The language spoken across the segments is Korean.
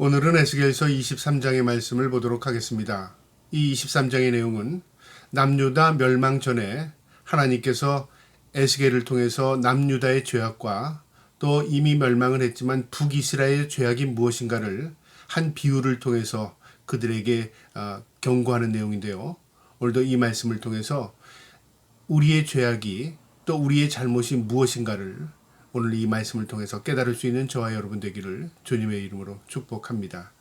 오늘은 에스겔서 23장의 말씀을 보도록 하겠습니다. 이 23장의 내용은 남유다 멸망 전에 하나님께서 에스겔을 통해서 남유다의 죄악과 또 이미 멸망을 했지만 북이스라엘의 죄악이 무엇인가를 한 비유를 통해서 그들에게 경고하는 내용인데요. 오늘도 이 말씀을 통해서 우리의 죄악이 또 우리의 잘못이 무엇인가를 오늘 이 말씀을 통해서 깨달을 수 있는 저와 여러분 되기를 주님의 이름으로 축복합니다.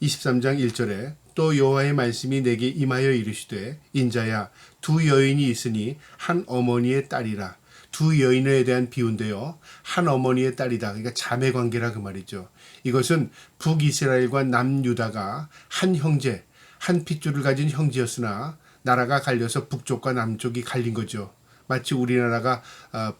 23장 1절에 또 여호와의 말씀이 내게 임하여 이르시되 인자야 두 여인이 있으니 한 어머니의 딸이라. 두 여인에 대한 비유인데요. 한 어머니의 딸이다. 그러니까 자매 관계라 그 말이죠. 이것은 북이스라엘과 남유다가 한 형제, 한 핏줄을 가진 형제였으나 나라가 갈려서 북쪽과 남쪽이 갈린 거죠. 마치 우리나라가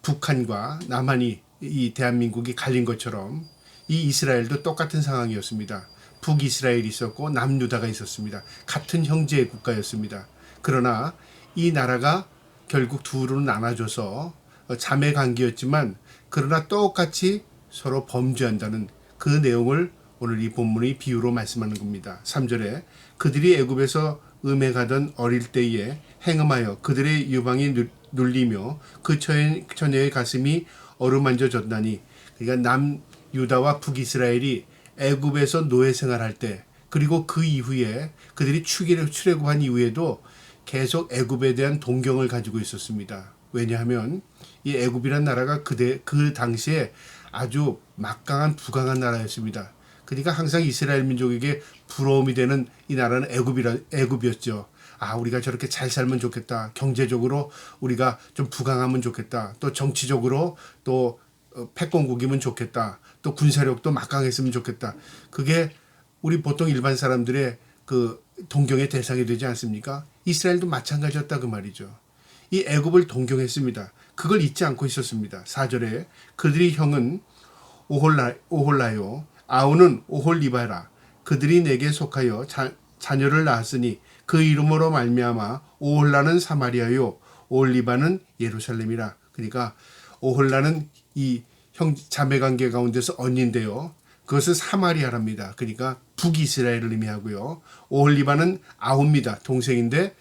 북한과 남한이 이 대한민국이 갈린 것처럼 이 이스라엘도 똑같은 상황이었습니다. 북이스라엘이 있었고 남유다가 있었습니다. 같은 형제의 국가였습니다. 그러나 이 나라가 결국 두로 나눠져서 자매 관계였지만 그러나 똑같이 서로 범죄한다는 그 내용을 오늘 이 본문의 비유로 말씀하는 겁니다. 3절에 그들이 애굽에서 음해 가던 어릴 때에 행음하여 그들의 유방이 눌리며 그 처녀의 가슴이 어루만져졌나니. 그러니까 남유다와 북이스라엘이 애굽에서 노예 생활할 때 그리고 그 이후에 그들이 출애굽한 이후에도 계속 애굽에 대한 동경을 가지고 있었습니다. 왜냐하면 이 애굽이란 나라가 그 당시에 아주 막강한 부강한 나라였습니다. 그러니까 항상 이스라엘 민족에게 부러움이 되는 이 나라는 애굽이었죠. 우리가 저렇게 잘 살면 좋겠다. 경제적으로 우리가 좀 부강하면 좋겠다. 또 정치적으로 또 패권국이면 좋겠다. 또 군사력도 막강했으면 좋겠다. 그게 우리 보통 일반 사람들의 그 동경의 대상이 되지 않습니까? 이스라엘도 마찬가지였다 그 말이죠. 이 애굽을 동경했습니다. 그걸 잊지 않고 있었습니다. 4절에 그들이 형은 오홀라요 아우는 오홀리바라. 그들이 내게 속하여 자녀를 낳았으니 그 이름으로 말미암아 오홀라는 사마리아요 오홀리바는 예루살렘이라. 그러니까 오홀라는 이 자매관계 가운데서 언니인데요. 그것은 사마리아랍니다. 그러니까 북이스라엘을 의미하고요. 오홀리바는 아우입니다. 동생인데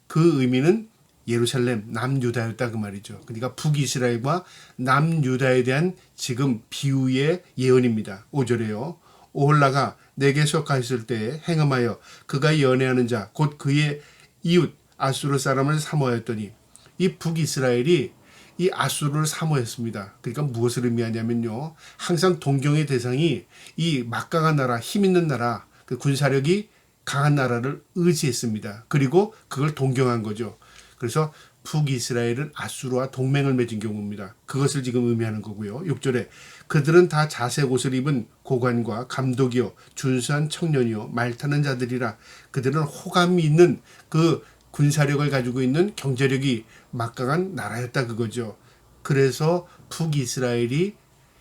그 의미는 예루살렘 남유다였다 그 말이죠. 그러니까 북이스라엘과 남유다에 대한 지금 비유의 예언입니다. 5절에요. 오홀라가 내게 속하였을 때에 행음하여 그가 연애하는 자 곧 그의 이웃 아수르 사람을 사모하였더니. 이 북이스라엘이 이 아수르를 사모했습니다. 그러니까 무엇을 의미하냐면요. 항상 동경의 대상이 이 막강한 나라, 힘 있는 나라, 그 군사력이 강한 나라를 의지했습니다. 그리고 그걸 동경한 거죠. 그래서 북이스라엘은 아수르와 동맹을 맺은 경우입니다. 그것을 지금 의미하는 거고요. 6절에 그들은 다 자색 옷을 입은 고관과 감독이요 준수한 청년이요 말 타는 자들이라. 그들은 호감이 있는 그 군사력을 가지고 있는 경제력이 막강한 나라였다 그거죠. 그래서 북이스라엘이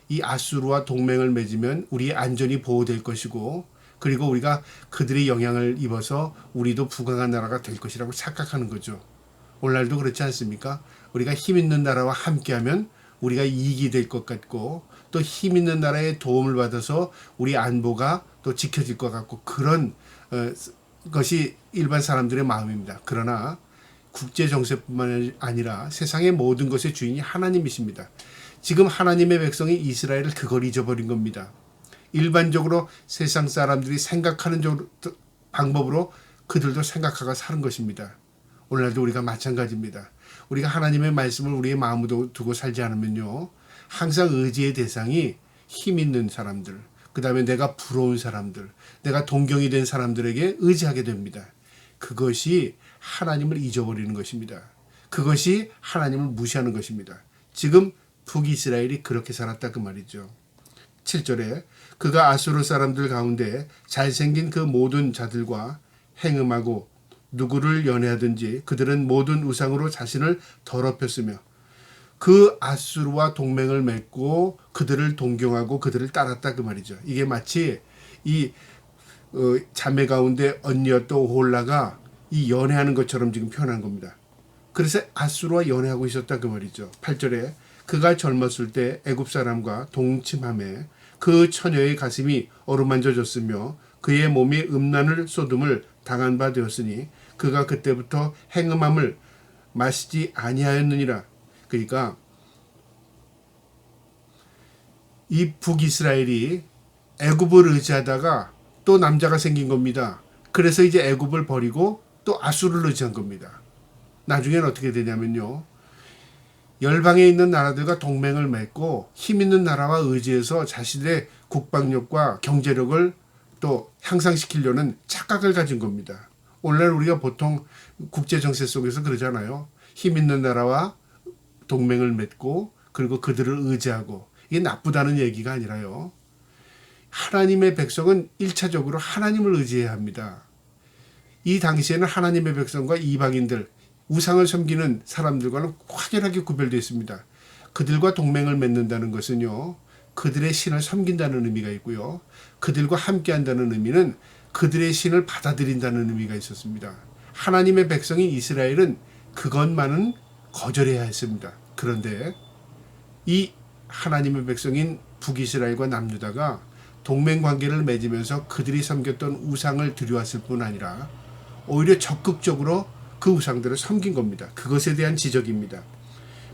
이 아수르와 동맹을 맺으면 우리의 안전이 보호될 것이고 그리고 우리가 그들의 영향을 입어서 우리도 부강한 나라가 될 것이라고 착각하는 거죠. 오늘날도 그렇지 않습니까? 우리가 힘 있는 나라와 함께하면 우리가 이익이 될 것 같고 또 힘 있는 나라의 도움을 받아서 우리 안보가 또 지켜질 것 같고 그런 것이 일반 사람들의 마음입니다. 그러나 국제 정세뿐만 아니라 세상의 모든 것의 주인이 하나님이십니다. 지금 하나님의 백성이 이스라엘을 그걸 잊어버린 겁니다. 일반적으로 세상 사람들이 생각하는 방법으로 그들도 생각하고 사는 것입니다. 오늘날도 우리가 마찬가지입니다. 우리가 하나님의 말씀을 우리의 마음으로 두고 살지 않으면요. 항상 의지의 대상이 힘 있는 사람들, 그 다음에 내가 부러운 사람들, 내가 동경이 된 사람들에게 의지하게 됩니다. 그것이 하나님을 잊어버리는 것입니다. 그것이 하나님을 무시하는 것입니다. 지금 북이스라엘이 그렇게 살았다 그 말이죠. 7절에 그가 아수르 사람들 가운데 잘생긴 그 모든 자들과 행음하고 누구를 연애하든지 그들은 모든 우상으로 자신을 더럽혔으며 그 아수르와 동맹을 맺고 그들을 동경하고 그들을 따랐다 그 말이죠. 이게 마치 이 자매 가운데 언니였던 오홀라가 이 연애하는 것처럼 지금 표현한 겁니다. 그래서 아수르와 연애하고 있었다 그 말이죠. 8절에 그가 젊었을 때 애굽 사람과 동침함에 그 처녀의 가슴이 어루만져졌으며 그의 몸이 음란을 쏟음을 당한 바 되었으니 그가 그때부터 행음함을 마시지 아니하였느니라. 그러니까 이 북이스라엘이 애굽을 의지하다가 또 남자가 생긴 겁니다. 그래서 이제 애굽을 버리고 또 아수르를 의지한 겁니다. 나중에는 어떻게 되냐면요. 열방에 있는 나라들과 동맹을 맺고 힘 있는 나라와 의지해서 자신의 국방력과 경제력을 또 향상시키려는 착각을 가진 겁니다. 오늘날 우리가 보통 국제정세 속에서 그러잖아요. 힘 있는 나라와 동맹을 맺고 그리고 그들을 의지하고, 이게 나쁘다는 얘기가 아니라요. 하나님의 백성은 1차적으로 하나님을 의지해야 합니다. 이 당시에는 하나님의 백성과 이방인들, 우상을 섬기는 사람들과는 확연하게 구별되어 있습니다. 그들과 동맹을 맺는다는 것은요, 그들의 신을 섬긴다는 의미가 있고요. 그들과 함께한다는 의미는 그들의 신을 받아들인다는 의미가 있었습니다. 하나님의 백성인 이스라엘은 그것만은 거절해야 했습니다. 그런데 이 하나님의 백성인 북이스라엘과 남유다가 동맹관계를 맺으면서 그들이 섬겼던 우상을 들여왔을 뿐 아니라 오히려 적극적으로 그 우상들을 섬긴 겁니다. 그것에 대한 지적입니다.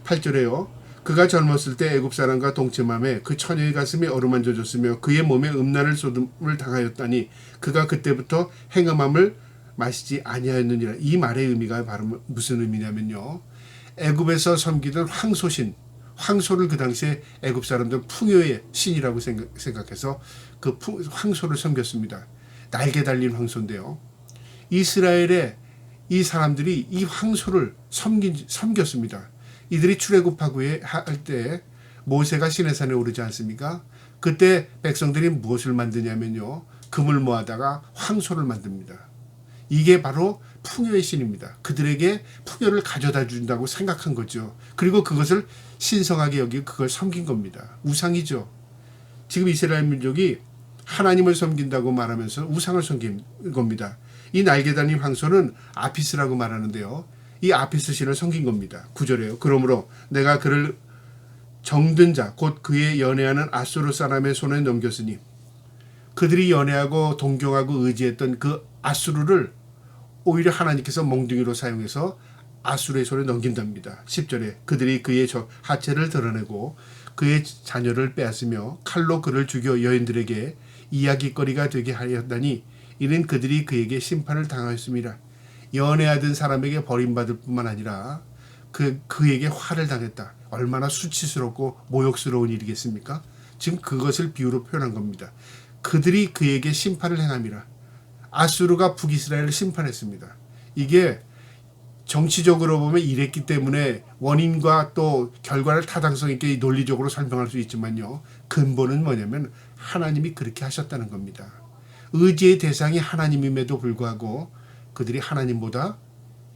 8절에요. 그가 젊었을 때 애굽 사람과 동침함에 그 처녀의 가슴이 어루만져졌으며 그의 몸에 음란을 쏟음을 당하였다니 그가 그때부터 행음함을 마시지 아니하였느니라. 이 말의 의미가 바로 무슨 의미냐면요. 애굽에서 섬기던 황소를 그 당시에 애굽 사람들은 풍요의 신이라고 생각해서 그 황소를 섬겼습니다. 날개 달린 황소인데요. 이스라엘의 이 사람들이 이 황소를 섬겼습니다. 이들이 출애굽하고 할 때 모세가 시내산에 오르지 않습니까? 그때 백성들이 무엇을 만드냐면요. 금을 모아다가 황소를 만듭니다. 이게 바로 풍요의 신입니다. 그들에게 풍요를 가져다 준다고 생각한 거죠. 그리고 그것을 신성하게 여기고 그걸 섬긴 겁니다. 우상이죠. 지금 이스라엘 민족이 하나님을 섬긴다고 말하면서 우상을 섬긴 겁니다. 이 날개 달린 황소는 아피스라고 말하는데요. 이 아피스 신을 섬긴 겁니다. 9절에요. 그러므로 내가 그를 정든 자 곧 그의 연애하는 아수르 사람의 손에 넘겼으니, 그들이 연애하고 동경하고 의지했던 그 아수르를 오히려 하나님께서 몽둥이로 사용해서 아수르의 손에 넘긴답니다. 10절에 그들이 그의 하체를 드러내고 그의 자녀를 빼앗으며 칼로 그를 죽여 여인들에게 이야기거리가 되게 하였다니 이는 그들이 그에게 심판을 당하였습니다. 연애하던 사람에게 버림받을 뿐만 아니라 그에게 화를 당했다. 얼마나 수치스럽고 모욕스러운 일이겠습니까? 지금 그것을 비유로 표현한 겁니다. 그들이 그에게 심판을 행함이라. 아수르가 북이스라엘을 심판했습니다. 이게 정치적으로 보면 이랬기 때문에 원인과 또 결과를 타당성 있게 논리적으로 설명할 수 있지만요. 근본은 뭐냐면 하나님이 그렇게 하셨다는 겁니다. 의지의 대상이 하나님임에도 불구하고 그들이 하나님보다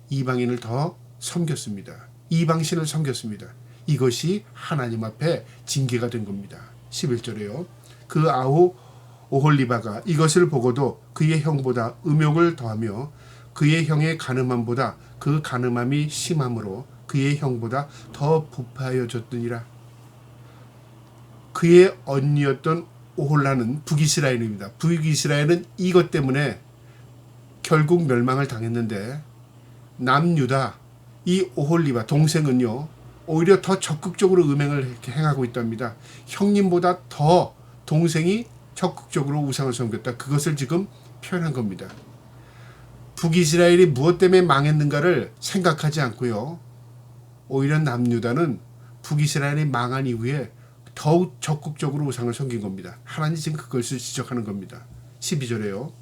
이방인을 더 섬겼습니다. 이방신을 섬겼습니다. 이것이 하나님 앞에 징계가 된 겁니다. 11절에요. 그 아우 오홀리바가 이것을 보고도 그의 형보다 음욕을 더하며 그의 형의 가늠함보다 그 가늠함이 심함으로 그의 형보다 더 부패하여졌더니라. 그의 언니였던 오홀라는 북이스라엘입니다. 북이스라엘은 이것 때문에 결국 멸망을 당했는데 남유다 이 오홀리바 동생은요 오히려 더 적극적으로 음행을 행하고 있답니다. 형님보다 더 동생이 적극적으로 우상을 섬겼다. 그것을 지금 표현한 겁니다. 북이스라엘이 무엇 때문에 망했는가를 생각하지 않고요. 오히려 남유다는 북이스라엘이 망한 이후에 더욱 적극적으로 우상을 섬긴 겁니다. 하나님 지금 그것을 지적하는 겁니다. 12절에요.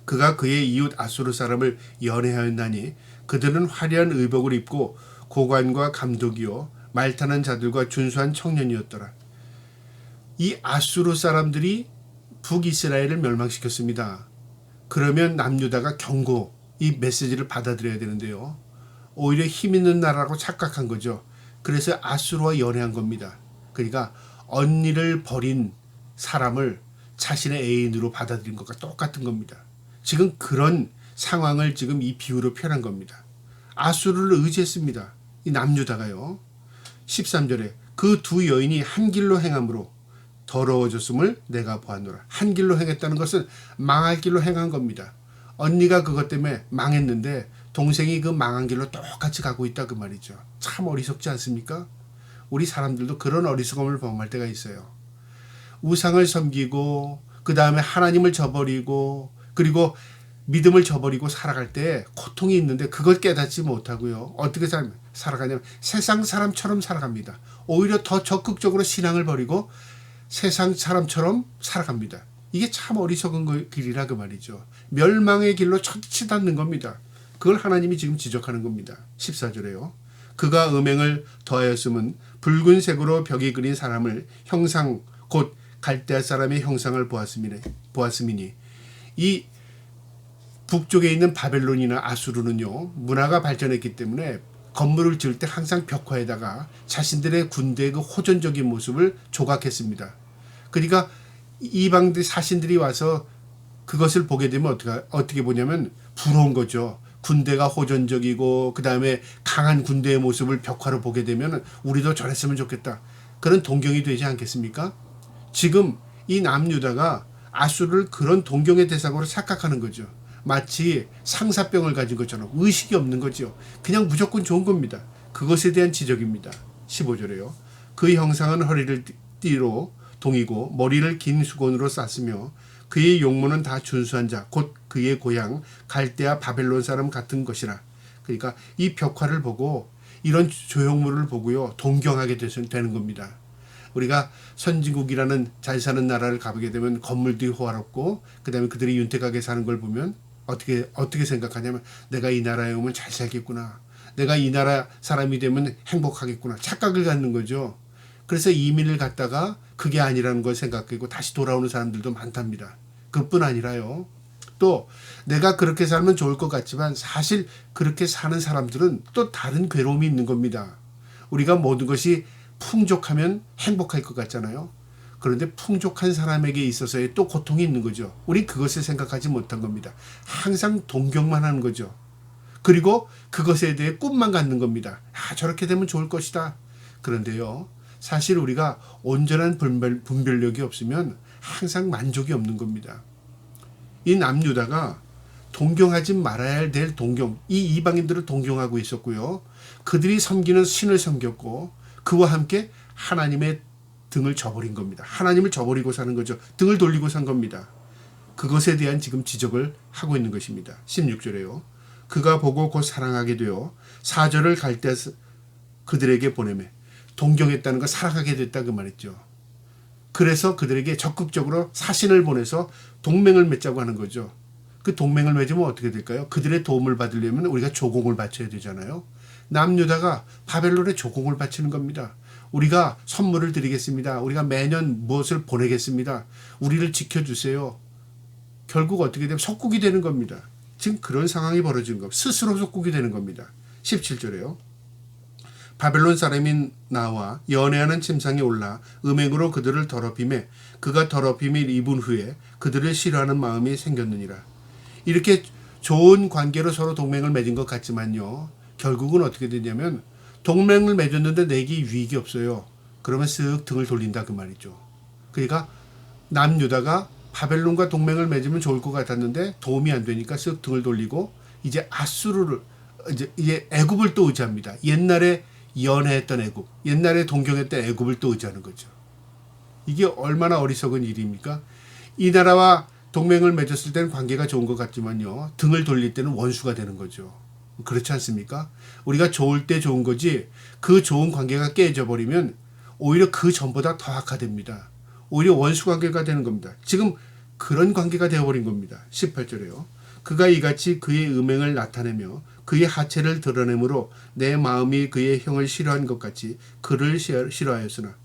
그가 그의 이웃 아수르 사람을 연애하였나니 그들은 화려한 의복을 입고 고관과 감독이요 말 타는 자들과 준수한 청년이었더라. 이 아수르 사람들이 북이스라엘을 멸망시켰습니다. 그러면 남유다가 경고, 이 메시지를 받아들여야 되는데요. 오히려 힘 있는 나라라고 착각한 거죠. 그래서 아수르와 연애한 겁니다. 그러니까 언니를 버린 사람을 자신의 애인으로 받아들인 것과 똑같은 겁니다. 지금 그런 상황을 지금 이 비유로 표현한 겁니다. 아수르를 의지했습니다. 이 남유다가요. 13절에 그 두 여인이 한 길로 행함으로 더러워졌음을 내가 보았노라. 한 길로 행했다는 것은 망할 길로 행한 겁니다. 언니가 그것 때문에 망했는데 동생이 그 망한 길로 똑같이 가고 있다 그 말이죠. 참 어리석지 않습니까? 우리 사람들도 그런 어리석음을 범할 때가 있어요. 우상을 섬기고 그 다음에 하나님을 저버리고 그리고 믿음을 저버리고 살아갈 때 고통이 있는데 그걸 깨닫지 못하고요. 어떻게 살아가냐면 세상 사람처럼 살아갑니다. 오히려 더 적극적으로 신앙을 버리고 세상 사람처럼 살아갑니다. 이게 참 어리석은 길이라 그 말이죠. 멸망의 길로 치닫는 겁니다. 그걸 하나님이 지금 지적하는 겁니다. 14절에요. 그가 음행을 더하였음은 붉은색으로 벽에 그린 사람을 형상 곧 갈대아 사람의 형상을 보았음이니 이 북쪽에 있는 바벨론이나 아수르는요 문화가 발전했기 때문에 건물을 지을 때 항상 벽화에다가 자신들의 군대의 그 호전적인 모습을 조각했습니다. 그러니까 이방들 사신들이 와서 그것을 보게 되면 어떻게 보냐면 부러운 거죠. 군대가 호전적이고 그 다음에 강한 군대의 모습을 벽화로 보게 되면 우리도 저랬으면 좋겠다. 그런 동경이 되지 않겠습니까? 지금 이 남유다가 아수르를 그런 동경의 대상으로 착각하는 거죠. 마치 상사병을 가진 것처럼 의식이 없는 거죠. 그냥 무조건 좋은 겁니다. 그것에 대한 지적입니다. 15절에요. 그 형상은 허리를 띠로 동이고 머리를 긴 수건으로 쌌으며 그의 용모는 다 준수한 자 곧 그의 고향 갈대아 바벨론 사람 같은 것이라. 그러니까 이 벽화를 보고 이런 조형물을 보고요 동경하게 되는 겁니다. 우리가 선진국이라는 잘 사는 나라를 가보게 되면 건물들이 호화롭고 그 다음에 그들이 윤택하게 사는 걸 보면 어떻게 생각하냐면 내가 이 나라에 오면 잘 살겠구나. 내가 이 나라 사람이 되면 행복하겠구나. 착각을 갖는 거죠. 그래서 이민을 갔다가 그게 아니라는 걸 생각하고 다시 돌아오는 사람들도 많답니다. 그뿐 아니라요. 또 내가 그렇게 살면 좋을 것 같지만 사실 그렇게 사는 사람들은 또 다른 괴로움이 있는 겁니다. 우리가 모든 것이 풍족하면 행복할 것 같잖아요. 그런데 풍족한 사람에게 있어서의 또 고통이 있는 거죠. 우린 그것을 생각하지 못한 겁니다. 항상 동경만 하는 거죠. 그리고 그것에 대해 꿈만 갖는 겁니다. 저렇게 되면 좋을 것이다. 그런데요. 사실 우리가 온전한 분별력이 없으면 항상 만족이 없는 겁니다. 이 남유다가 동경하지 말아야 될 동경, 이 이방인들을 동경하고 있었고요. 그들이 섬기는 신을 섬겼고 그와 함께 하나님의 등을 저버린 겁니다. 하나님을 저버리고 사는 거죠. 등을 돌리고 산 겁니다. 그것에 대한 지금 지적을 하고 있는 것입니다. 16절에요. 그가 보고 곧 사랑하게 되어 사절을 갈대아 그들에게 보내매 동경했다는 거 사랑하게 됐다 그 말이죠. 그래서 그들에게 적극적으로 사신을 보내서 동맹을 맺자고 하는 거죠. 그 동맹을 맺으면 어떻게 될까요? 그들의 도움을 받으려면 우리가 조공을 바쳐야 되잖아요. 남유다가 바벨론에 조공을 바치는 겁니다. 우리가 선물을 드리겠습니다. 우리가 매년 무엇을 보내겠습니다. 우리를 지켜주세요. 결국 어떻게 되면 속국이 되는 겁니다. 지금 그런 상황이 벌어진 겁니다. 스스로 속국이 되는 겁니다. 17절에요. 바벨론 사람이 나와 연애하는 침상에 올라 음행으로 그들을 더럽히매 그가 더럽힘을 입은 후에 그들을 싫어하는 마음이 생겼느니라. 이렇게 좋은 관계로 서로 동맹을 맺은 것 같지만요. 결국은 어떻게 되냐면 동맹을 맺었는데 내게 유익이 없어요. 그러면 쓱 등을 돌린다 그 말이죠. 그러니까 남유다가 바벨론과 동맹을 맺으면 좋을 것 같았는데 도움이 안 되니까 쓱 등을 돌리고 이제 아수르를 이제 애굽을 또 의지합니다. 옛날에 연애했던 애굽, 옛날에 동경했던 애굽을 또 의지하는 거죠. 이게 얼마나 어리석은 일입니까? 이 나라와 동맹을 맺었을 때는 관계가 좋은 것 같지만요. 등을 돌릴 때는 원수가 되는 거죠. 그렇지 않습니까? 우리가 좋을 때 좋은 거지 그 좋은 관계가 깨져버리면 오히려 그 전보다 더 악화됩니다. 오히려 원수 관계가 되는 겁니다. 지금 그런 관계가 되어버린 겁니다. 18절에요. 그가 이같이 그의 음행을 나타내며 그의 하체를 드러내므로 내 마음이 그의 형을 싫어한 것 같이 그를 싫어하였으나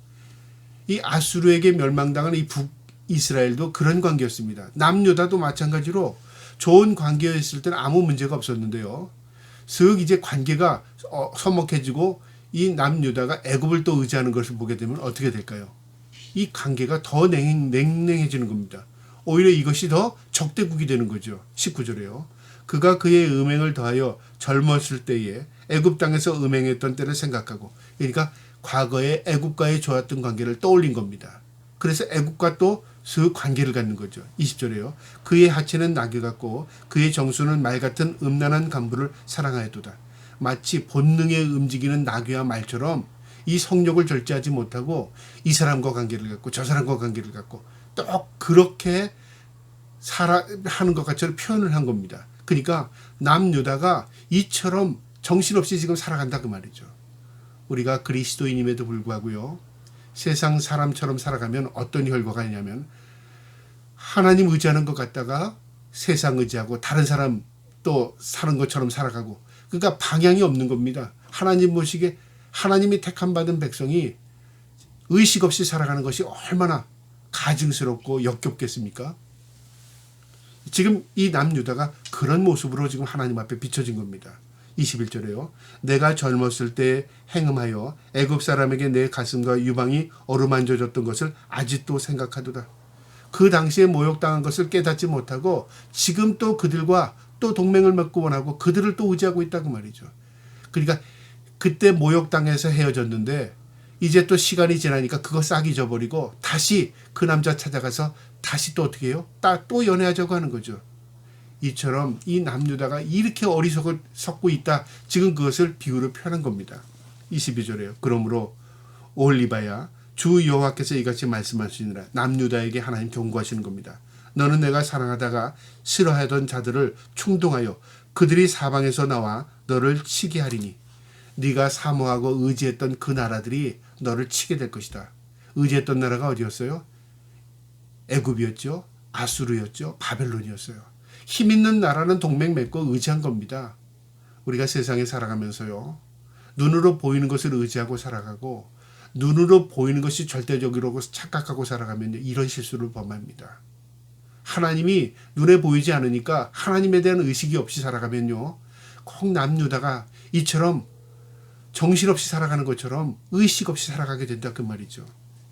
이 아수르에게 멸망당한 이 북이스라엘도 그런 관계였습니다. 남유다도 마찬가지로 좋은 관계였을 때는 아무 문제가 없었는데요. 슥 이제 관계가 서먹해지고 이 남유다가 애굽을 또 의지하는 것을 보게 되면 어떻게 될까요? 이 관계가 더 냉랭해지는 겁니다. 오히려 이것이 더 적대국이 되는 거죠. 19절에요. 그가 그의 음행을 더하여 젊었을 때에 애굽 땅에서 음행했던 때를 생각하고 그러니까 과거에 애굽과의 좋았던 관계를 떠올린 겁니다. 그래서 애굽과 또 그 관계를 갖는 거죠. 20절에요. 그의 하체는 나귀 같고 그의 정수는 말 같은 음란한 간부를 사랑하였도다. 마치 본능에 움직이는 나귀와 말처럼 이 성욕을 절제하지 못하고 이 사람과 관계를 갖고 저 사람과 관계를 갖고 또 그렇게 하는 것 같이 표현을 한 겁니다. 그러니까 남유다가 이처럼 정신없이 지금 살아간다 그 말이죠. 우리가 그리스도인임에도 불구하고요. 세상 사람처럼 살아가면 어떤 결과가 있냐면 하나님 의지하는 것 같다가 세상 의지하고 다른 사람 또 사는 것처럼 살아가고 그러니까 방향이 없는 겁니다. 하나님 모시게 하나님이 택함 받은 백성이 의식 없이 살아가는 것이 얼마나 가증스럽고 역겹겠습니까? 지금 이 남유다가 그런 모습으로 지금 하나님 앞에 비춰진 겁니다. 21절에요. 내가 젊었을 때 행음하여 애굽 사람에게 내 가슴과 유방이 어루만져졌던 것을 아직도 생각하도다. 그 당시에 모욕당한 것을 깨닫지 못하고 지금 또 그들과 또 동맹을 맺고 원하고 그들을 또 의지하고 있다고 말이죠. 그러니까 그때 모욕당해서 헤어졌는데 이제 또 시간이 지나니까 그거 싹 잊어버리고 다시 그 남자 찾아가서 다시 또 어떻게 해요? 또 연애하자고 하는 거죠. 이처럼 이 남유다가 이렇게 어리석을 섞고 있다. 지금 그것을 비유로 표현한 겁니다. 22절에요. 그러므로 오홀리바야 주 여호와께서 이같이 말씀하시니라. 남유다에게 하나님 경고하시는 겁니다. 너는 내가 사랑하다가 싫어하던 자들을 충동하여 그들이 사방에서 나와 너를 치게 하리니 네가 사모하고 의지했던 그 나라들이 너를 치게 될 것이다. 의지했던 나라가 어디였어요? 애굽이었죠. 아수르였죠. 바벨론이었어요. 힘 있는 나라는 동맹 맺고 의지한 겁니다. 우리가 세상에 살아가면서요. 눈으로 보이는 것을 의지하고 살아가고 눈으로 보이는 것이 절대적이라고 착각하고 살아가면 이런 실수를 범합니다. 하나님이 눈에 보이지 않으니까 하나님에 대한 의식이 없이 살아가면요. 꼭 남유다가 이처럼 정신없이 살아가는 것처럼 의식 없이 살아가게 된다 그 말이죠.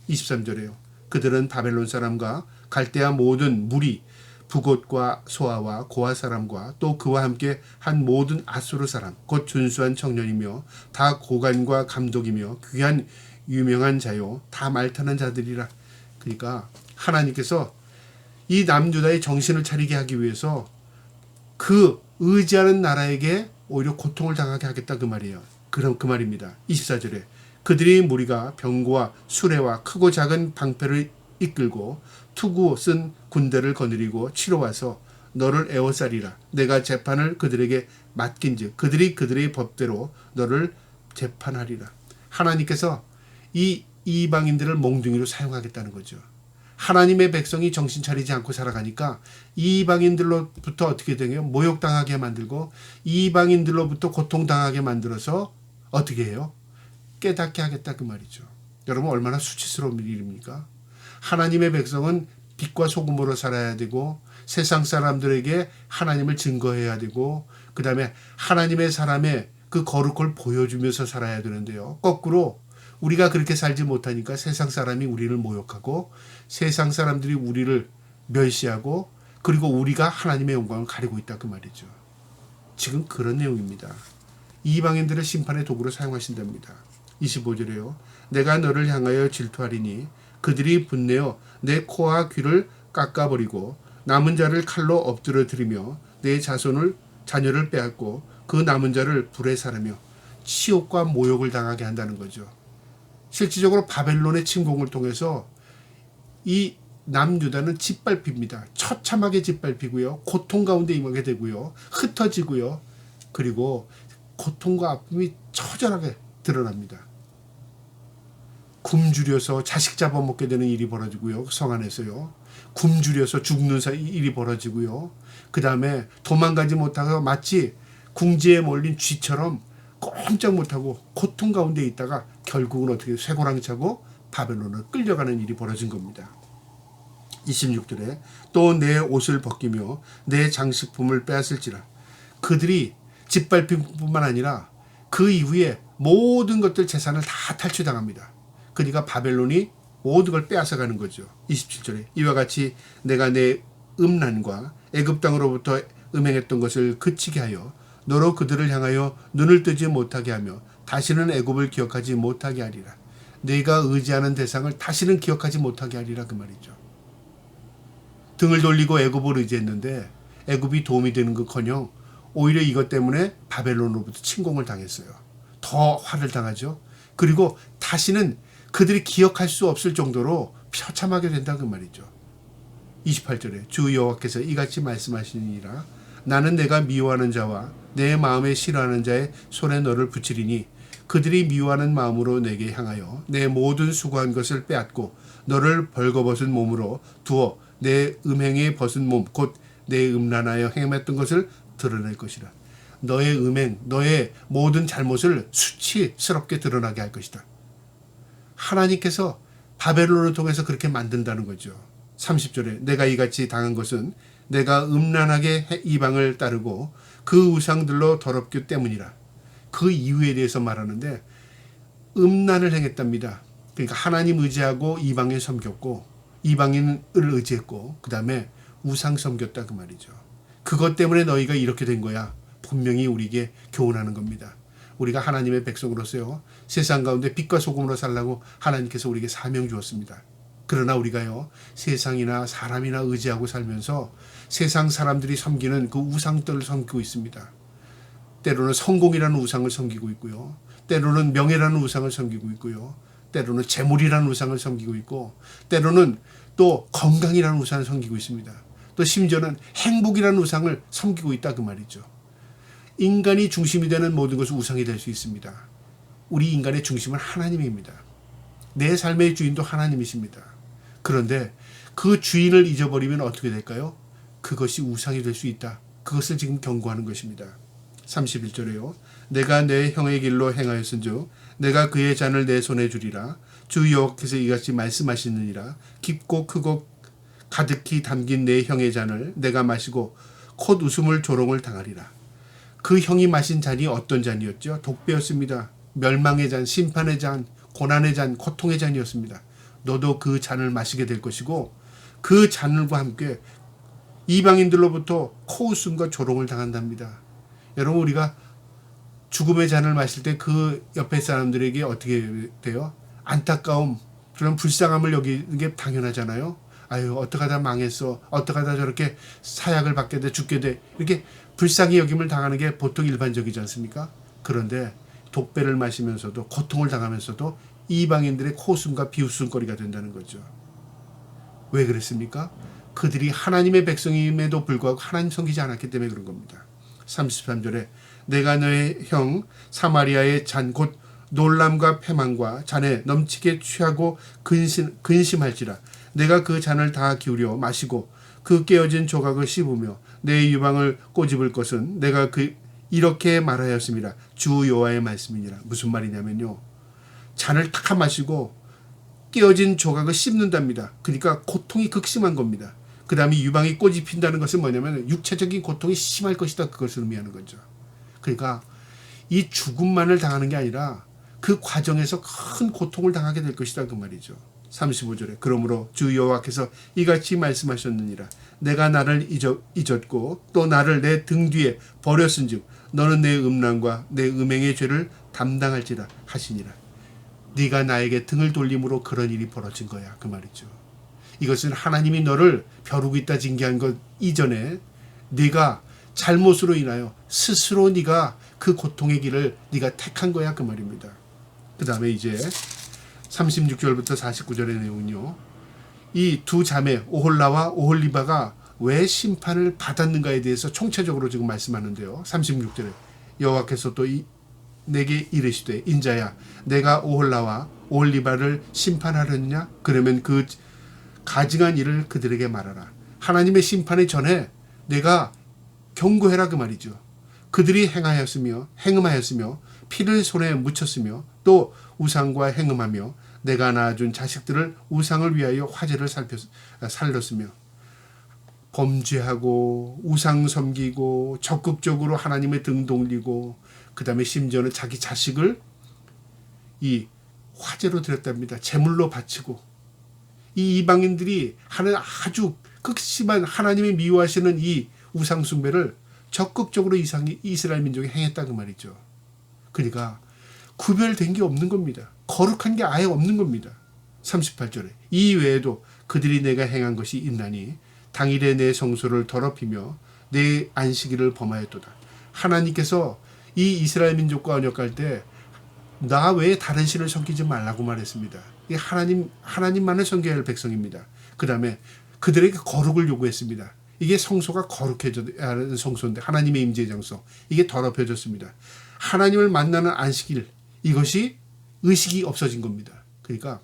23절에요. 그들은 바벨론 사람과 갈대아 모든 무리 북옷과 소아와 고아 사람과 또 그와 함께 한 모든 아수르 사람 곧 준수한 청년이며 다 고관과 감독이며 귀한 유명한 자요 다 말타는 자들이라. 그러니까 하나님께서 이 남유다의 정신을 차리게 하기 위해서 그 의지하는 나라에게 오히려 고통을 당하게 하겠다 그 말이에요. 그럼 그 말입니다. 24절에 그들의 무리가 병거와 수레와 크고 작은 방패를 이끌고 투구 쓴 군대를 거느리고 치러 와서 너를 에워싸리라. 내가 재판을 그들에게 맡긴즉 그들이 그들의 법대로 너를 재판하리라. 하나님께서 이 이방인들을 몽둥이로 사용하겠다는 거죠. 하나님의 백성이 정신 차리지 않고 살아가니까 이방인들로부터 어떻게 되냐 모욕당하게 만들고 이방인들로부터 고통당하게 만들어서 어떻게 해요? 깨닫게 하겠다 그 말이죠. 여러분 얼마나 수치스러운 일입니까? 하나님의 백성은 빛과 소금으로 살아야 되고 세상 사람들에게 하나님을 증거해야 되고 그 다음에 하나님의 사람의 그 거룩을 보여주면서 살아야 되는데요. 거꾸로 우리가 그렇게 살지 못하니까 세상 사람이 우리를 모욕하고 세상 사람들이 우리를 멸시하고 그리고 우리가 하나님의 영광을 가리고 있다 그 말이죠. 지금 그런 내용입니다. 이방인들을 심판의 도구로 사용하신답니다. 25절에요. 내가 너를 향하여 질투하리니 그들이 분내어 내 코와 귀를 깎아버리고 남은 자를 칼로 엎드려뜨리며 내 자녀를 빼앗고 그 남은 자를 불에 사르며 치욕과 모욕을 당하게 한다는 거죠. 실질적으로 바벨론의 침공을 통해서 이 남유다는 짓밟힙니다. 처참하게 짓밟히고요. 고통 가운데 임하게 되고요. 흩어지고요. 그리고 고통과 아픔이 처절하게 드러납니다. 굶주려서 자식 잡아먹게 되는 일이 벌어지고요. 성 안에서요. 굶주려서 죽는 일이 벌어지고요. 그 다음에 도망가지 못하고 마치 궁지에 몰린 쥐처럼 꼼짝 못하고 고통 가운데 있다가 결국은 어떻게 쇠고랑 차고 바벨론을 끌려가는 일이 벌어진 겁니다. 26절에 또 내 옷을 벗기며 내 장식품을 빼앗을지라. 그들이 짓밟힘뿐만 아니라 그 이후에 모든 것들 재산을 다 탈취당합니다. 그러니까 바벨론이 모든 걸 빼앗아가는 거죠. 27절에 이와 같이 내가 내 음란과 애굽 땅으로부터 음행했던 것을 그치게 하여 너로 그들을 향하여 눈을 뜨지 못하게 하며 다시는 애굽을 기억하지 못하게 하리라. 내가 의지하는 대상을 다시는 기억하지 못하게 하리라 그 말이죠. 등을 돌리고 애굽을 의지했는데 애굽이 도움이 되는 것커녕 오히려 이것 때문에 바벨론으로부터 침공을 당했어요. 더 화를 당하죠. 그리고 다시는 그들이 기억할 수 없을 정도로 처참하게 된다 그 말이죠. 28절에 주 여호와께서 이같이 말씀하시니라. 나는 내가 미워하는 자와 내 마음에 싫어하는 자의 손에 너를 붙이리니 그들이 미워하는 마음으로 내게 향하여 내 모든 수고한 것을 빼앗고 너를 벌거벗은 몸으로 두어 내 음행에 벗은 몸 곧 내 음란하여 행했던 것을 드러낼 것이라. 너의 음행, 너의 모든 잘못을 수치스럽게 드러나게 할 것이다. 하나님께서 바벨론을 통해서 그렇게 만든다는 거죠. 30절에 내가 이같이 당한 것은 내가 음란하게 이방을 따르고 그 우상들로 더럽기 때문이라. 그 이유에 대해서 말하는데 음란을 행했답니다. 그러니까 하나님 의지하고 이방인 섬겼고 이방인을 의지했고 그 다음에 우상 섬겼다 그 말이죠. 그것 때문에 너희가 이렇게 된 거야. 분명히 우리에게 교훈하는 겁니다. 우리가 하나님의 백성으로서요. 세상 가운데 빛과 소금으로 살라고 하나님께서 우리에게 사명 주었습니다. 그러나 우리가요. 세상이나 사람이나 의지하고 살면서 세상 사람들이 섬기는 그 우상들을 섬기고 있습니다. 때로는 성공이라는 우상을 섬기고 있고요. 때로는 명예라는 우상을 섬기고 있고요. 때로는 재물이라는 우상을 섬기고 있고 때로는 또 건강이라는 우상을 섬기고 있습니다. 또 심지어는 행복이라는 우상을 섬기고 있다 그 말이죠. 인간이 중심이 되는 모든 것은 우상이 될 수 있습니다. 우리 인간의 중심은 하나님입니다. 내 삶의 주인도 하나님이십니다. 그런데 그 주인을 잊어버리면 어떻게 될까요? 그것이 우상이 될 수 있다. 그것을 지금 경고하는 것입니다. 31절에요. 내가 내 형의 길로 행하였은즉 내가 그의 잔을 내 손에 주리라. 주 여호와께서 이같이 말씀하시느니라. 깊고 크고 가득히 담긴 내 형의 잔을 내가 마시고 콧 웃음을 조롱을 당하리라. 그 형이 마신 잔이 어떤 잔이었죠? 독배였습니다. 멸망의 잔, 심판의 잔, 고난의 잔, 고통의 잔이었습니다. 너도 그 잔을 마시게 될 것이고 그 잔과 함께 이방인들로부터 코웃음과 조롱을 당한답니다. 여러분 우리가 죽음의 잔을 마실 때 그 옆에 사람들에게 어떻게 돼요? 안타까움, 그런 불쌍함을 여기는 게 당연하잖아요. 아유 어떡하다 망했어. 어떡하다 저렇게 사약을 받게 돼 죽게 돼. 이렇게 불쌍히 여김을 당하는 게 보통 일반적이지 않습니까? 그런데 독배를 마시면서도 고통을 당하면서도 이방인들의 코웃음과 비웃음거리가 된다는 거죠. 왜 그랬습니까? 그들이 하나님의 백성임에도 불구하고 하나님 섬기지 않았기 때문에 그런 겁니다. 33절에 내가 너의 형 사마리아의 잔 곧 놀람과 패망과 잔에 넘치게 취하고 근심할지라. 내가 그 잔을 다 기울여 마시고 그 깨어진 조각을 씹으며 내 유방을 꼬집을 것은 내가 이렇게 말하였습니다. 주 여호와의 말씀이니라. 무슨 말이냐면요. 잔을 다 마시고 깨어진 조각을 씹는답니다. 그러니까 고통이 극심한 겁니다. 그 다음에 유방이 꼬집힌다는 것은 뭐냐면 육체적인 고통이 심할 것이다. 그것을 의미하는 거죠. 그러니까 이 죽음만을 당하는 게 아니라 그 과정에서 큰 고통을 당하게 될 것이다. 그 말이죠. 35절에 그러므로 주 여호와께서 이같이 말씀하셨느니라. 내가 나를 잊었고 또 나를 내 등 뒤에 버렸은즉 너는 내 음란과 내 음행의 죄를 담당할지라 하시니라. 네가 나에게 등을 돌림으로 그런 일이 벌어진 거야. 그 말이죠. 이것은 하나님이 너를 벼르고 있다 징계한 것 이전에 네가 잘못으로 인하여 스스로 네가 그 고통의 길을 네가 택한 거야. 그 말입니다. 그 다음에 이제 36절부터 49절의 내용은요. 이 두 자매 오홀라와 오홀리바가 왜 심판을 받았는가에 대해서 총체적으로 지금 말씀하는데요. 36절에 여호와께서 또 내게 이르시되 인자야 내가 오홀라와 오홀리바를 심판하려느냐? 그러면 그 가증한 일을 그들에게 말하라. 하나님의 심판의 전에 내가 경고해라 그 말이죠. 그들이 행음하였으며 피를 손에 묻혔으며 또 우상과 행음하며 내가 낳아준 자식들을 우상을 위하여 화제를 살렸으며 범죄하고 우상 섬기고 적극적으로 하나님의 등 돌리고 그 다음에 심지어는 자기 자식을 이 화제로 드렸답니다. 제물로 바치고 이 이방인들이 하는 아주 극심한 하나님이 미워하시는 이 우상 숭배를 적극적으로 이스라엘 민족이 행했다 그 말이죠. 그러니까 구별된 게 없는 겁니다. 거룩한 게 아예 없는 겁니다. 38절에 이 외에도 그들이 내가 행한 것이 있나니 당일에 내 성소를 더럽히며 내 안식일을 범하였도다. 하나님께서 이 이스라엘 민족과 언약할 때 나 외에 다른 신을 섬기지 말라고 말했습니다. 이 하나님만을 섬겨야 할 백성입니다. 그 다음에 그들에게 거룩을 요구했습니다. 이게 성소가 거룩해져야 하는 성소인데 하나님의 임재의 장소, 이게 더럽혀졌습니다. 하나님을 만나는 안식일, 이것이 의식이 없어진 겁니다. 그러니까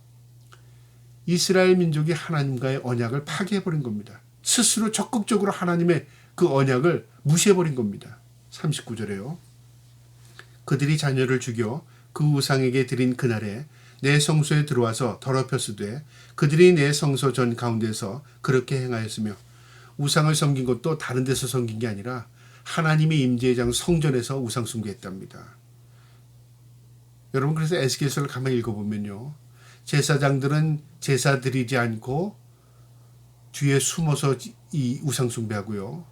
이스라엘 민족이 하나님과의 언약을 파괴해버린 겁니다. 스스로 적극적으로 하나님의 그 언약을 무시해버린 겁니다. 39절에요. 그들이 자녀를 죽여 그 우상에게 드린 그날에 내 성소에 들어와서 더럽혔으되 그들이 내 성소 전 가운데서 그렇게 행하였으며, 우상을 섬긴 것도 다른 데서 섬긴 게 아니라 하나님의 임재의 장 성전에서 우상 숭배했답니다. 여러분, 그래서 에스겔서를 가만히 읽어보면요, 제사장들은 제사 드리지 않고 뒤에 숨어서 이 우상 숭배하고요,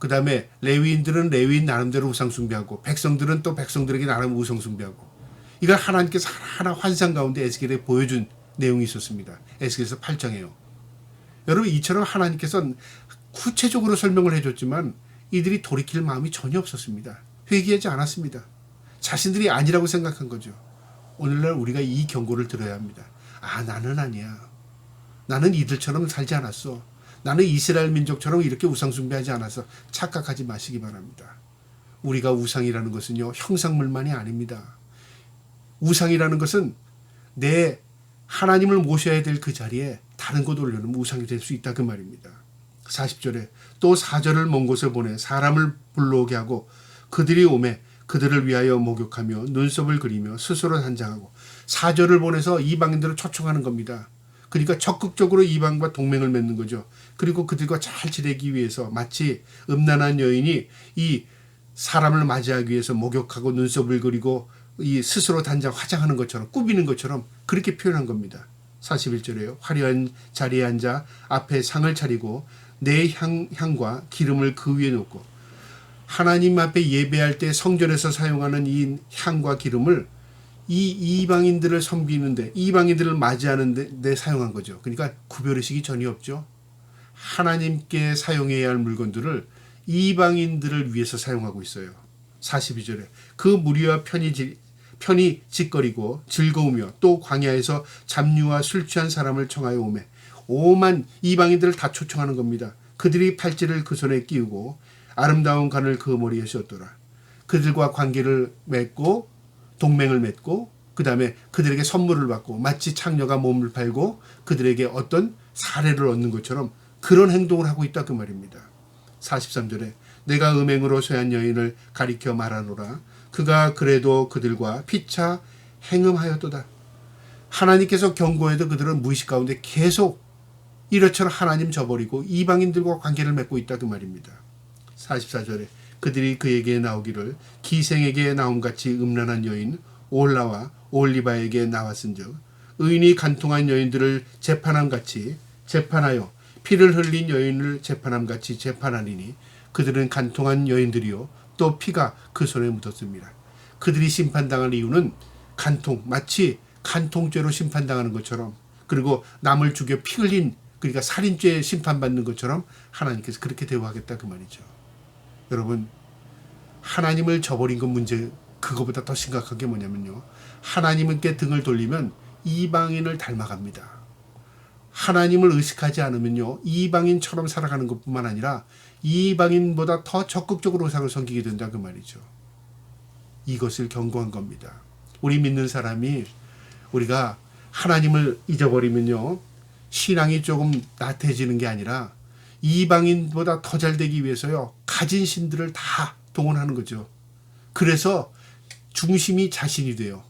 그 다음에 레위인들은 레위인 나름대로 우상 숭배하고 백성들은 또 백성들에게 나름 우상 숭배하고, 이걸 하나님께서 하나 환상 가운데 에스겔에 보여준 내용이 있었습니다. 에스겔서 8장에요. 여러분, 이처럼 하나님께서 구체적으로 설명을 해줬지만 이들이 돌이킬 마음이 전혀 없었습니다. 회개하지 않았습니다. 자신들이 아니라고 생각한 거죠. 오늘날 우리가 이 경고를 들어야 합니다. 아, 나는 아니야. 나는 이들처럼 살지 않았어. 나는 이스라엘 민족처럼 이렇게 우상 숭배하지 않았어. 착각하지 마시기 바랍니다. 우리가 우상이라는 것은요, 형상물만이 아닙니다. 우상이라는 것은 내 하나님을 모셔야 될 그 자리에 다른 것 올려놓으면 우상이 될 수 있다, 그 말입니다. 40절에 또 사절을 먼 곳에 보내 사람을 불러오게 하고 그들이 오매 그들을 위하여 목욕하며 눈썹을 그리며 스스로 단장하고, 사절을 보내서 이방인들을 초청하는 겁니다. 그러니까 적극적으로 이방과 동맹을 맺는 거죠. 그리고 그들과 잘 지내기 위해서 마치 음란한 여인이 이 사람을 맞이하기 위해서 목욕하고 눈썹을 그리고 이 스스로 단장 화장하는 것처럼, 꾸미는 것처럼 그렇게 표현한 겁니다. 41절에요. 화려한 자리에 앉아 앞에 상을 차리고 내 향과 기름을 그 위에 놓고, 하나님 앞에 예배할 때 성전에서 사용하는 이 향과 기름을 이 이방인들을 섬기는데, 이방인들을 맞이하는 데 사용한 거죠. 그러니까 구별의식이 전혀 없죠. 하나님께 사용해야 할 물건들을 이방인들을 위해서 사용하고 있어요. 42절에 그 무리와 편히 짓거리고 즐거우며 또 광야에서 잡류와 술 취한 사람을 청하여 오매, 오만 이방인들을 다 초청하는 겁니다. 그들이 팔찌를 그 손에 끼우고 아름다운 간을 그 머리에 씌웠더라. 그들과 관계를 맺고 동맹을 맺고, 그 다음에 그들에게 선물을 받고 마치 창녀가 몸을 팔고 그들에게 어떤 사례를 얻는 것처럼 그런 행동을 하고 있다, 그 말입니다. 43절에 내가 음행으로 쇠한 여인을 가리켜 말하노라. 그가 그래도 그들과 피차 행음하였도다. 하나님께서 경고해도 그들은 무의식 가운데 계속 이렇처럼 하나님 저버리고 이방인들과 관계를 맺고 있다, 그 말입니다. 44절에 그들이 그에게 나오기를 기생에게 나옴같이 음란한 여인 올라와 올리바에게 나왔은즉 의인이 간통한 여인들을 재판함같이 재판하여 피를 흘린 여인을 재판함같이 재판하리니 그들은 간통한 여인들이요 또 피가 그 손에 묻었습니다. 그들이 심판당할 이유는 간통, 마치 간통죄로 심판당하는 것처럼, 그리고 남을 죽여 피 흘린, 그러니까 살인죄에 심판받는 것처럼 하나님께서 그렇게 대우하겠다, 그 말이죠. 여러분, 하나님을 저버린 것 문제, 그거보다 더 심각한 게 뭐냐면요, 하나님께 등을 돌리면 이방인을 닮아갑니다. 하나님을 의식하지 않으면요, 이방인처럼 살아가는 것뿐만 아니라 이방인보다 더 적극적으로 우상을 섬기게 된다, 그 말이죠. 이것을 경고한 겁니다. 우리 믿는 사람이, 우리가 하나님을 잊어버리면요, 신앙이 조금 나태해지는 게 아니라 이방인보다 더 잘 되기 위해서요, 가진 신들을 다 동원하는 거죠. 그래서 중심이 자신이 돼요.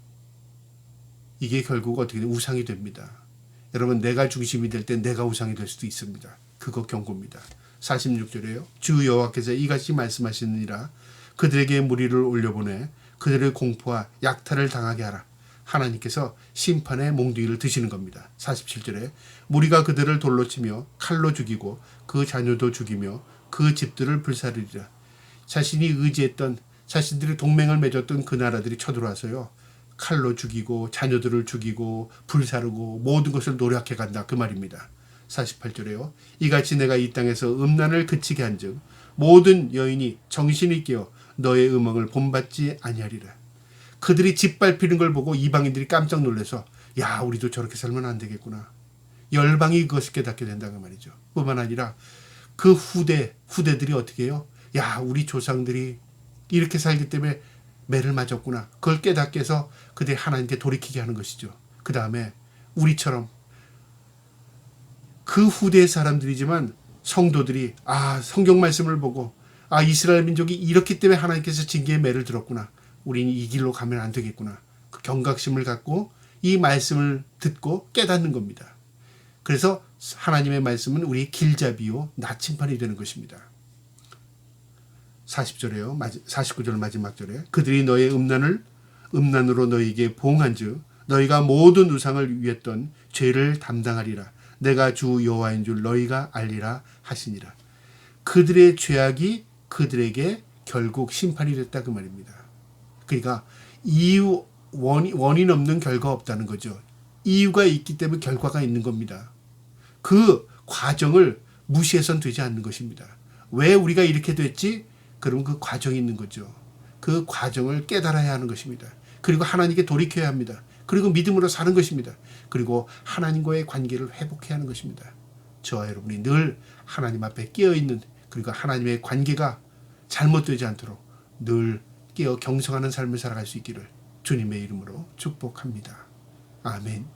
이게 결국 어떻게 되면 우상이 됩니다. 여러분, 내가 중심이 될 때 내가 우상이 될 수도 있습니다. 그거 경고입니다. 46절에요. 주 여호와께서 이같이 말씀하시느니라. 그들에게 무리를 올려보내 그들의 공포와 약탈을 당하게 하라. 하나님께서 심판의 몽둥이를 드시는 겁니다. 47절에 무리가 그들을 돌로 치며 칼로 죽이고 그 자녀도 죽이며 그 집들을 불사르리라. 자신이 의지했던, 자신들이 동맹을 맺었던 그 나라들이 쳐들어와서요, 칼로 죽이고 자녀들을 죽이고 불사르고 모든 것을 노력해 간다 그 말입니다. 48절에요. 이같이 내가 이 땅에서 음란을 그치게 한즉 모든 여인이 정신이 깨어 너의 음성을 본받지 아니하리라. 그들이 짓밟히는 걸 보고 이방인들이 깜짝 놀라서 야 우리도 저렇게 살면 안 되겠구나. 열방이 그것을 깨닫게 된다는 말이죠. 뿐만 아니라 그 후대들이 어떻게 해요? 야 우리 조상들이 이렇게 살기 때문에 매를 맞았구나. 그걸 깨닫게 해서 그들이 하나님께 돌이키게 하는 것이죠. 그 다음에 우리처럼 그 후대의 사람들이지만 성도들이 성경 말씀을 보고 이스라엘 민족이 이렇기 때문에 하나님께서 징계의 매를 들었구나. 우리는 이 길로 가면 안 되겠구나. 그 경각심을 갖고 이 말씀을 듣고 깨닫는 겁니다. 그래서 하나님의 말씀은 우리의 길잡이요 나침판이 되는 것입니다. 40절에요. 49절 마지막 절에 그들이 너의 음란으로 너에게 보응한즉 너희가 모든 우상을 위했던 죄를 담당하리라. 내가 주 여호와인 줄 너희가 알리라 하시니라. 그들의 죄악이 그들에게 결국 심판이 됐다 그 말입니다. 그러니까 이유 원인 없는 결과 없다는 거죠. 이유가 있기 때문에 결과가 있는 겁니다. 그 과정을 무시해서는 되지 않는 것입니다. 왜 우리가 이렇게 됐지? 그럼 그 과정이 있는 거죠. 그 과정을 깨달아야 하는 것입니다. 그리고 하나님께 돌이켜야 합니다. 그리고 믿음으로 사는 것입니다. 그리고 하나님과의 관계를 회복해야 하는 것입니다. 저와 여러분이 늘 하나님 앞에 깨어있는 그리고 하나님의 관계가 잘못되지 않도록 늘 깨어 경성하는 삶을 살아갈 수 있기를 주님의 이름으로 축복합니다. 아멘.